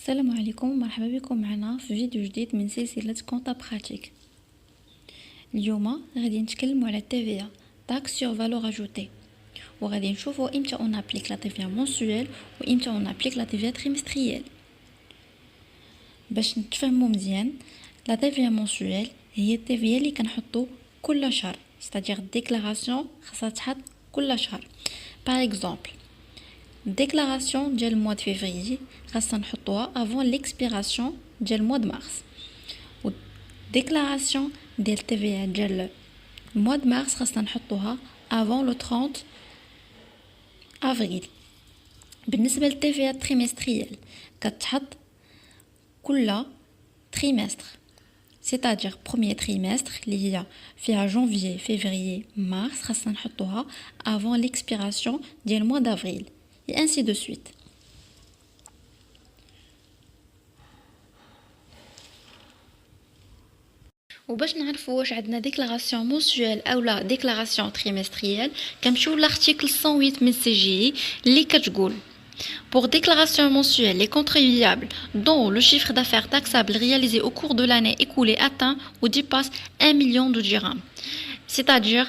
السلام عليكم، مرحبا بكم معنا في فيديو جديد من سلسلة كونتا براتيك. اليوم غادي نتكلموا على TVA taxe sur valeur ajoutée، وغادي نشوفوا امتى اون ابليك لا TVA mensuelle وامتى اون ابليك لا TVA trimestrielle. باش نتفهموا مزيان، لا TVA mensuelle هي التيفيا اللي كنحطو كل شهر، c'est-à-dire ديكلاراسيون خاصها تحط كل شهر. par exemple déclaration ديال الموا د فيفري خاصنا نحطوها avant l'expiration ديال الموا د مارس، و déclaration ديال TVA ديال الموا د مارس خاصنا نحطوها avant le 30 avril. بالنسبه للتيفيا تريمستريال كتحط كل تريمستر، c'est-à-dire premier trimestre اللي هي فيها janvier février mars خاصنا نحطوها avant l'expiration ديال الموا d'avril et ainsi de suite. وباش نعرفوا واش عندنا ديكلاراسيون موسيوال او لا ديكلاراسيون تريمستريال كنمشيو لارتيكل 108 من سي جي اللي كتقول pour déclaration mensuelle, les contribuables dont le chiffre d'affaires taxable réalisé au cours de l'année écoulée atteint ou dépasse 1 million de dirhams. C'est-à-dire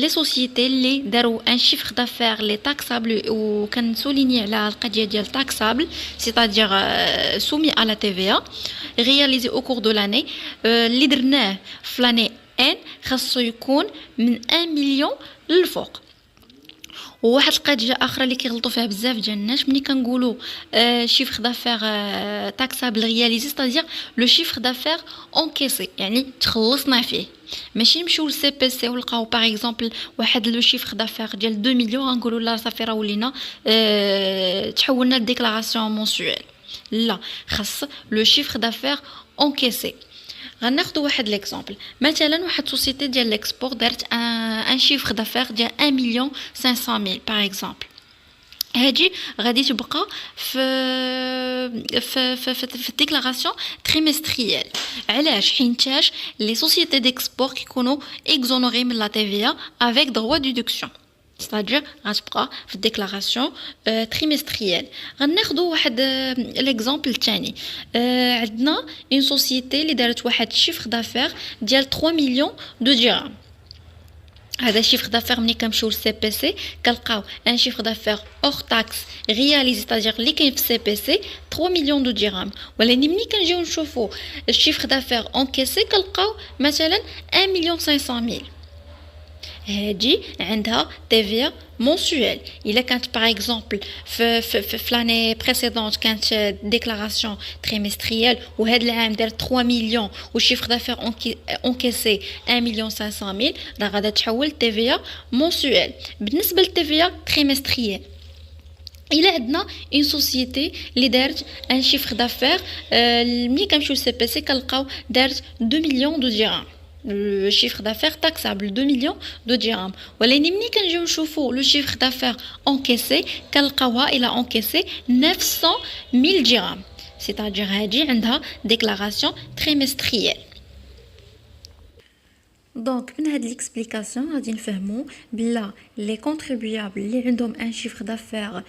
les sociétés qui ont un chiffre d'affaires les taxables ou qui soulignent la qualité taxable, c'est-à-dire soumis à la TVA, réalisé au cours de l'année, les derniers l'année N, خاصو يكون من 1 مليون للفوق. وواحد القضيه اخرى اللي كيغلطوا فيها بزاف ديال الناس ملي كنقولوا شيفر دافير تاكسابل رياليزي، ستادير لو شيفر دافير اونكيسي، يعني تخلصنا فيه، ماشي نمشيو للسي بي سي ولقاو باغ اكزومبل واحد لو شيفر دافير ديال 2 مليون غنقولوا لا صافي راه ولينا تحولنا لديكلاراسيون مونسيوال. لا، خاص لو شيفر دافير اونكيسي. غناخذ واحد ليكزامبل، مثلا واحد سوسيتي ديال ليكسبور دارت ان شيفر دافير ديال 1 مليون 500 ميل باغ اكزومبل، هادي غادي تبقى في الديكلاراسيون تريمستريال. علاش؟ حينتاش لي سوسيتي ديكسبور كيكونوا اكزونوري من لا تيفيا افيك دروا ديدكسيون، c'est-à-dire غتبقى في الديكلاراسيون تريمستريال. غناخذوا واحد ليكزامبل ثاني، عندنا اون سوسيتي اللي دارت واحد الشيفر دافير ديال 3 مليون دو درهم. هذا الشيفر دافير ملي كنمشيو للسي بي سي كنلقاو ان شيفر دافير اور تاكس رياليزي، c'est-à-dire اللي كاين في السي بي سي 3 مليون دو درهم، ولكن ملي كنجيو نشوفوا الشيفر دافير اونكيسي كنلقاو مثلا 1 مليون 500 ميل. هادي عندها TVA mensuelle. الا كانت باغ اكزومبل في لاني بريسيدونت كانت ديكلاراسيون تريمستريال وهاد العام دار 3 مليون والشيفر دافير اونكيسي 1 مليون 500 ميل، راه غادا تحول TVA mensuelle. بالنسبه للتيفيا تريمستريال، الى عندنا اون سوسيتي اللي دارت ان شيفر دافير ملي كنمشيو سي بي سي كنلقاو دارت 2 مليون دو درهم، le chiffre d'affaires taxable 2 millions de dirhams. ولكن ملي كنجيو نشوفوا لو chiffre d'affaires encaissé كنلقاوها الى encaissé 900 000 dirhams، c'est-à-dire هادي عندها déclaration trimestrielle. دونك من هاد ليكسبليكاسيون غادي نفهموا بلا لي كونتريبيابل اللي عندهم ان شيفر دافير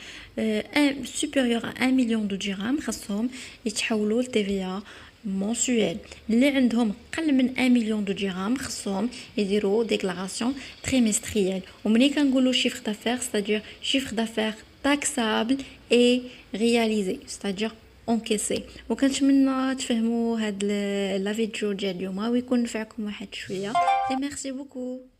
supérieur à 1 million de dirhams خاصهم يتحولوا لتيفيا mensuel. اللي عندهم قل من 1 مليون دو درهم خصهم يديروا ديكلاراسيون تريمستريال. ومني كنقولوا شيفر دافير c'est-à-dire chiffre d'affaires taxable et réalisé, c'est-à-dire encaissé. وكنتمنى تفهموا هاد لا فيديو ديال اليوم ويكون نفعكم واحد شويه. et merci beaucoup.